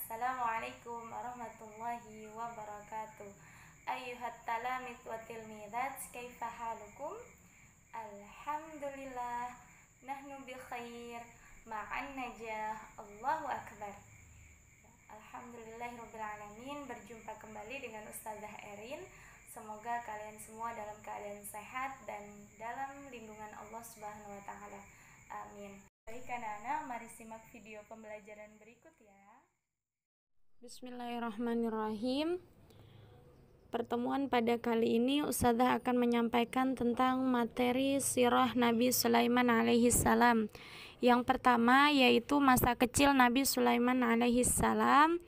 Assalamualaikum warahmatullahi wabarakatuh. Ayyuhat talamid wa tilmidat, kaifa halukum? Alhamdulillah, nahnu bi khair, ma'an najah, Allahu akbar. Alhamdulillahirabbil alamin. Berjumpa kembali dengan Ustazah Erin. Semoga kalian semua dalam keadaan sehat dan dalam lindungan Allah Subhanahu wa taala. Amin. Baik anak-anak, mari simak video pembelajaran berikut ya. Bismillahirrahmanirrahim. Pertemuan pada kali ini Ustazah akan menyampaikan tentang materi sirah Nabi Sulaiman alaihi salam. Yang pertama yaitu masa kecil Nabi Sulaiman alaihi salam,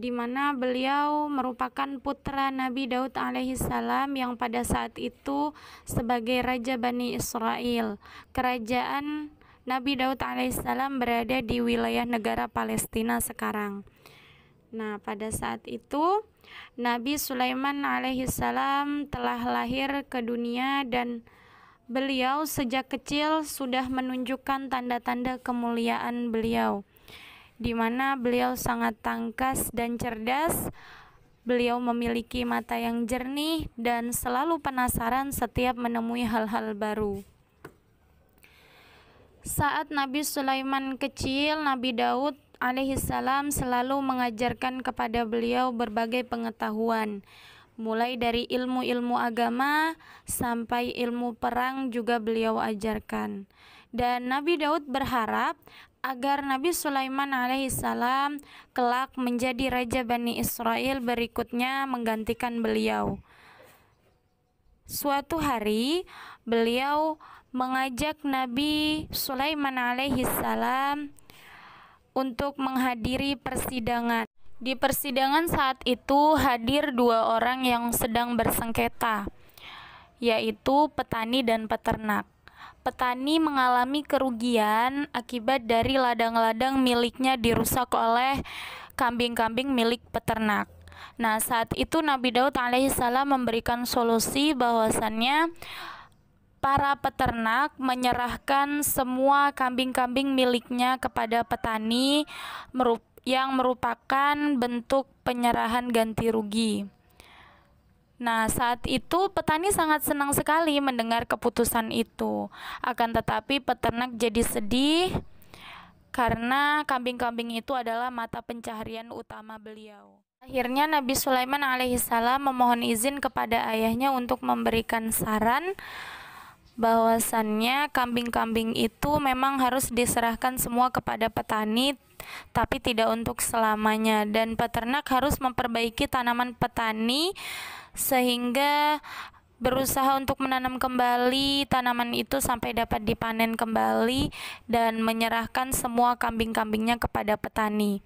di mana beliau merupakan putra Nabi Daud alaihi salam yang pada saat itu sebagai Raja Bani Israel. Kerajaan Nabi Daud alaihissalam berada di wilayah negara Palestina sekarang. Nah, pada saat itu Nabi Sulaiman alaihissalam telah lahir ke dunia dan beliau sejak kecil sudah menunjukkan tanda-tanda kemuliaan beliau, di mana beliau sangat tangkas dan cerdas. Beliau memiliki mata yang jernih dan selalu penasaran setiap menemui hal-hal baru. Saat Nabi Sulaiman kecil, Nabi Daud alaihissalam selalu mengajarkan kepada beliau berbagai pengetahuan, mulai dari ilmu-ilmu agama sampai ilmu perang juga beliau ajarkan. Dan Nabi Daud berharap agar Nabi Sulaiman alaihissalam kelak menjadi Raja Bani Israel berikutnya menggantikan beliau. Suatu hari beliau mengajak Nabi Sulaiman alaihissalam untuk menghadiri persidangan. Di persidangan saat itu hadir dua orang yang sedang bersengketa, yaitu petani dan peternak. Petani mengalami kerugian akibat dari ladang-ladang miliknya dirusak oleh kambing-kambing milik peternak. Nah, saat itu Nabi Daud alaihissalam memberikan solusi bahwasannya para peternak menyerahkan semua kambing-kambing miliknya kepada petani yang merupakan bentuk penyerahan ganti rugi. Nah, saat itu petani sangat senang sekali mendengar keputusan itu. Akan tetapi peternak jadi sedih karena kambing-kambing itu adalah mata pencaharian utama beliau. Akhirnya Nabi Sulaiman alaihissalam memohon izin kepada ayahnya untuk memberikan saran bahwasannya kambing-kambing itu memang harus diserahkan semua kepada petani, tapi tidak untuk selamanya, dan peternak harus memperbaiki tanaman petani sehingga berusaha untuk menanam kembali tanaman itu sampai dapat dipanen kembali dan menyerahkan semua kambing-kambingnya kepada petani.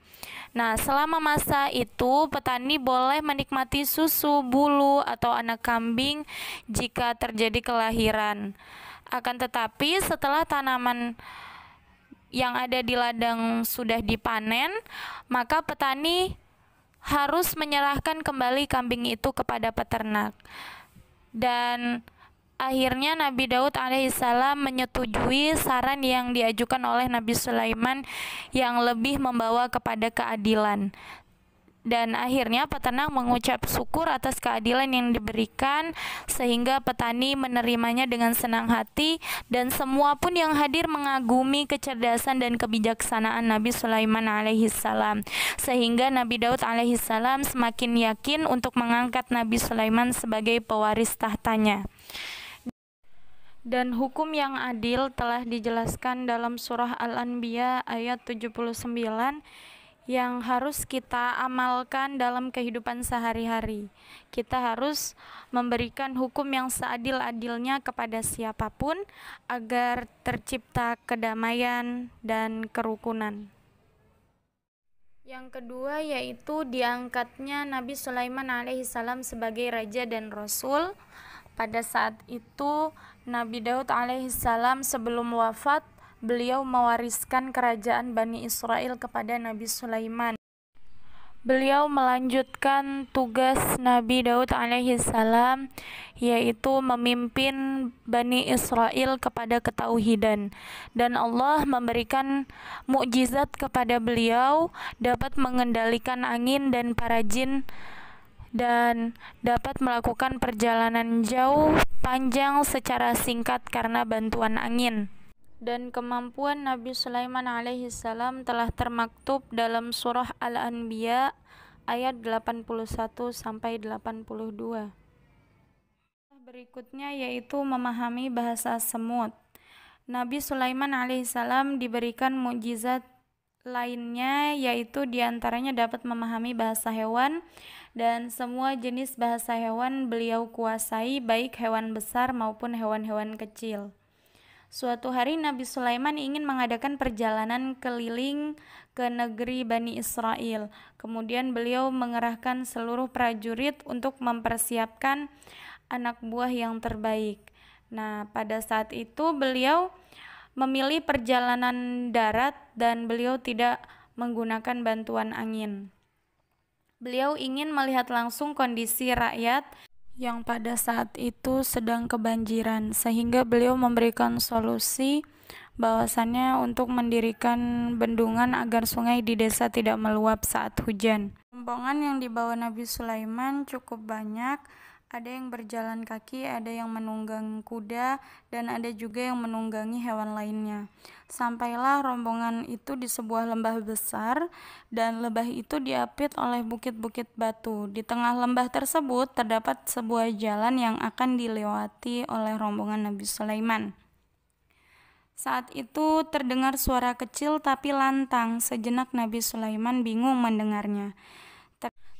Nah, selama masa itu petani boleh menikmati susu, bulu, atau anak kambing jika terjadi kelahiran. Akan tetapi setelah tanaman yang ada di ladang sudah dipanen, maka petani harus menyerahkan kembali kambing itu kepada peternak. Dan akhirnya Nabi Daud alaihissalam menyetujui saran yang diajukan oleh Nabi Sulaiman yang lebih membawa kepada keadilan. Dan akhirnya peternak mengucap syukur atas keadilan yang diberikan sehingga petani menerimanya dengan senang hati, dan semua pun yang hadir mengagumi kecerdasan dan kebijaksanaan Nabi Sulaiman alaihissalam, sehingga Nabi Daud alaihissalam semakin yakin untuk mengangkat Nabi Sulaiman sebagai pewaris tahtanya. Dan hukum yang adil telah dijelaskan dalam surah Al-Anbiya ayat 79 yang harus kita amalkan dalam kehidupan sehari-hari. Kita harus memberikan hukum yang seadil-adilnya kepada siapapun agar tercipta kedamaian dan kerukunan. Yang kedua yaitu diangkatnya Nabi Sulaiman alaihissalam sebagai raja dan rasul. Pada saat itu Nabi Daud alaihissalam sebelum wafat, beliau mewariskan kerajaan Bani Israel kepada Nabi Sulaiman. beliau melanjutkan tugas Nabi Daud alaihissalam, yaitu memimpin Bani Israel kepada ketauhidan, dan Allah memberikan mukjizat kepada beliau, dapat mengendalikan angin dan para jin, dan dapat melakukan perjalanan jauh panjang secara singkat karena bantuan angin. Dan kemampuan Nabi Sulaiman alaihissalam telah termaktub dalam surah Al-Anbiya ayat 81 sampai 82. Berikutnya yaitu memahami bahasa semut. Nabi Sulaiman alaihissalam diberikan mukjizat lainnya, yaitu diantaranya dapat memahami bahasa hewan, dan semua jenis bahasa hewan beliau kuasai, baik hewan besar maupun hewan-hewan kecil. Suatu hari Nabi Sulaiman ingin mengadakan perjalanan keliling ke negeri Bani Israel. Kemudian beliau mengerahkan seluruh prajurit untuk mempersiapkan anak buah yang terbaik. Nah, pada saat itu beliau memilih perjalanan darat dan beliau tidak menggunakan bantuan angin. Beliau ingin melihat langsung kondisi rakyat yang pada saat itu sedang kebanjiran, sehingga beliau memberikan solusi bahwasannya untuk mendirikan bendungan agar sungai di desa tidak meluap saat hujan. Rombongan yang dibawa Nabi Sulaiman cukup banyak, ada yang berjalan kaki, ada yang menunggang kuda, dan ada juga yang menunggangi hewan lainnya. Sampailah rombongan itu di sebuah lembah besar, dan lembah itu diapit oleh bukit-bukit batu. Di tengah lembah tersebut terdapat sebuah jalan yang akan dilewati oleh rombongan Nabi Sulaiman. Saat itu terdengar suara kecil tapi lantang. Sejenak Nabi Sulaiman bingung mendengarnya.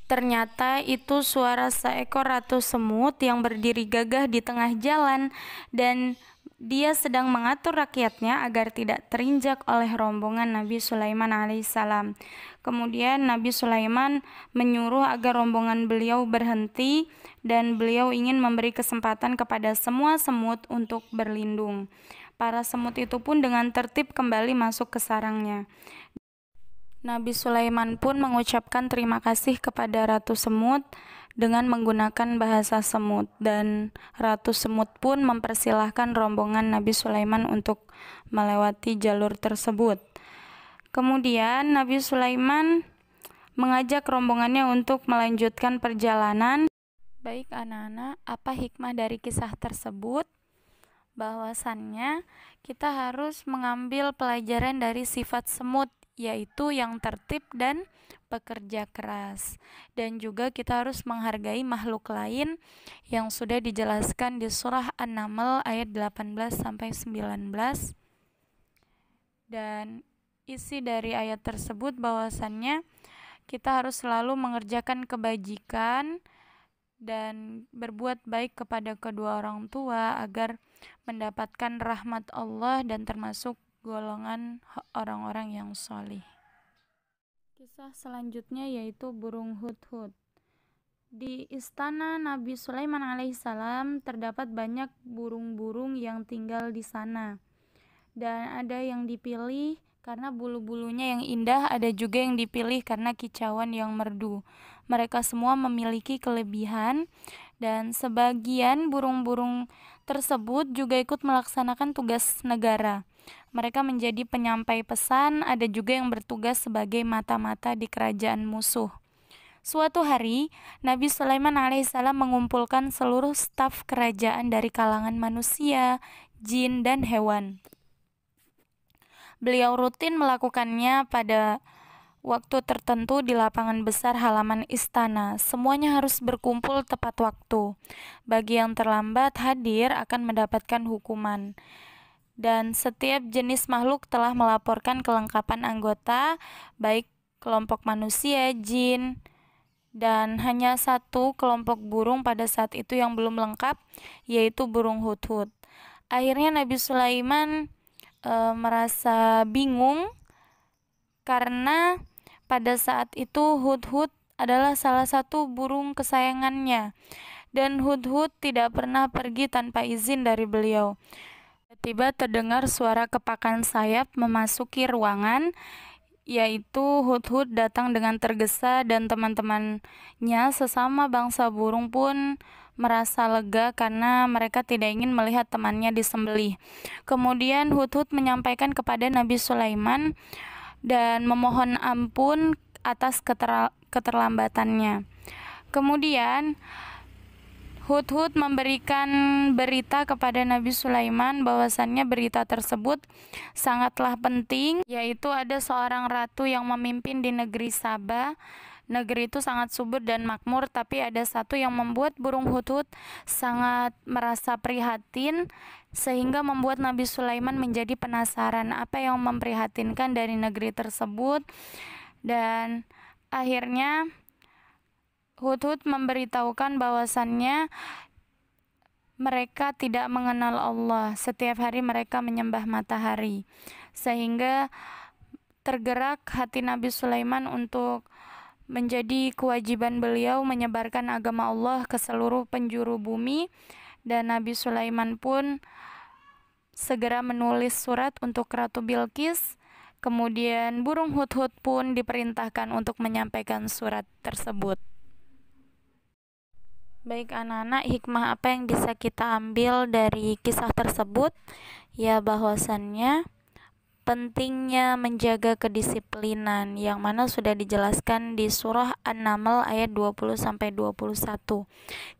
Ternyata itu suara seekor ratu semut yang berdiri gagah di tengah jalan, dan dia sedang mengatur rakyatnya agar tidak terinjak oleh rombongan Nabi Sulaiman alaihissalam. Kemudian Nabi Sulaiman menyuruh agar rombongan beliau berhenti, dan beliau ingin memberi kesempatan kepada semua semut untuk berlindung. Para semut itu pun dengan tertib kembali masuk ke sarangnya. Nabi Sulaiman pun mengucapkan terima kasih kepada Ratu Semut dengan menggunakan bahasa semut, dan Ratu Semut pun mempersilahkan rombongan Nabi Sulaiman untuk melewati jalur tersebut. Kemudian Nabi Sulaiman mengajak rombongannya untuk melanjutkan perjalanan. Baik anak-anak, apa hikmah dari kisah tersebut? Bahwasannya kita harus mengambil pelajaran dari sifat semut, yaitu yang tertib dan pekerja keras. Dan juga kita harus menghargai makhluk lain yang sudah dijelaskan di surah An-Naml ayat 18-19. Dan isi dari ayat tersebut bahwasannya kita harus selalu mengerjakan kebajikan dan berbuat baik kepada kedua orang tua agar mendapatkan rahmat Allah dan termasuk golongan orang-orang yang solih. Kisah selanjutnya yaitu burung hudhud. Di istana Nabi Sulaiman alaihissalam terdapat banyak burung-burung yang tinggal di sana, dan ada yang dipilih karena bulu-bulunya yang indah, ada juga yang dipilih karena kicauan yang merdu. Mereka semua memiliki kelebihan, dan sebagian burung-burung tersebut juga ikut melaksanakan tugas negara. Mereka menjadi penyampai pesan, ada juga yang bertugas sebagai mata-mata di kerajaan musuh. Suatu hari, Nabi Sulaiman alaihissalam mengumpulkan seluruh staf kerajaan dari kalangan manusia, jin, dan hewan. Beliau rutin melakukannya pada waktu tertentu di lapangan besar halaman istana. Semuanya harus berkumpul tepat waktu. Bagi yang terlambat hadir akan mendapatkan hukuman. Dan setiap jenis makhluk telah melaporkan kelengkapan anggota, baik kelompok manusia, jin, dan hanya satu kelompok burung pada saat itu yang belum lengkap, yaitu burung hudhud. Akhirnya Nabi Sulaiman merasa bingung karena pada saat itu hudhud adalah salah satu burung kesayangannya, dan hudhud tidak pernah pergi tanpa izin dari beliau. Tiba terdengar suara kepakan sayap memasuki ruangan yaitu Hudhud datang dengan tergesa dan teman-temannya sesama bangsa burung pun merasa lega karena mereka tidak ingin melihat temannya disembelih. Kemudian Hudhud menyampaikan kepada Nabi Sulaiman dan memohon ampun atas keterlambatannya. Kemudian Hudhud memberikan berita kepada Nabi Sulaiman bahwasannya berita tersebut sangatlah penting, yaitu ada seorang ratu yang memimpin di negeri Saba. Negeri itu sangat subur dan makmur, tapi ada satu yang membuat burung Hudhud sangat merasa prihatin, sehingga membuat Nabi Sulaiman menjadi penasaran apa yang memprihatinkan dari negeri tersebut. Dan akhirnya Hudhud memberitahukan bahwasannya mereka tidak mengenal Allah. Setiap hari mereka menyembah matahari, sehingga tergerak hati Nabi Sulaiman untuk menjadi kewajiban beliau menyebarkan agama Allah ke seluruh penjuru bumi. Dan Nabi Sulaiman pun segera menulis surat untuk Ratu Bilqis. Kemudian burung Hudhud pun diperintahkan untuk menyampaikan surat tersebut. Baik anak-anak, hikmah apa yang bisa kita ambil dari kisah tersebut? Ya, bahwasannya pentingnya menjaga kedisiplinan yang mana sudah dijelaskan di surah An-Naml ayat 20-21.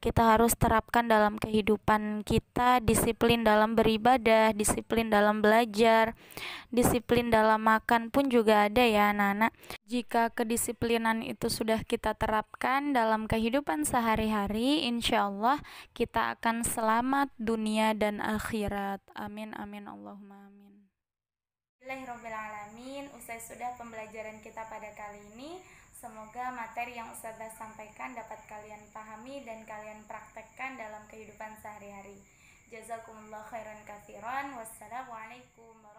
Kita harus terapkan dalam kehidupan kita, disiplin dalam beribadah, disiplin dalam belajar, disiplin dalam makan pun juga ada ya anak-anak. Jika kedisiplinan itu sudah kita terapkan dalam kehidupan sehari-hari, insya Allah kita akan selamat dunia dan akhirat. Amin amin Allahumma amin. Bismillahirrahmanirrahim. Usai sudah pembelajaran kita pada kali ini, semoga materi yang Ustazah sampaikan dapat kalian pahami dan kalian praktekkan dalam kehidupan sehari-hari. Jazakumullah khairan katsiran. Wassalamualaikum warahmatullahi wabarakatuh.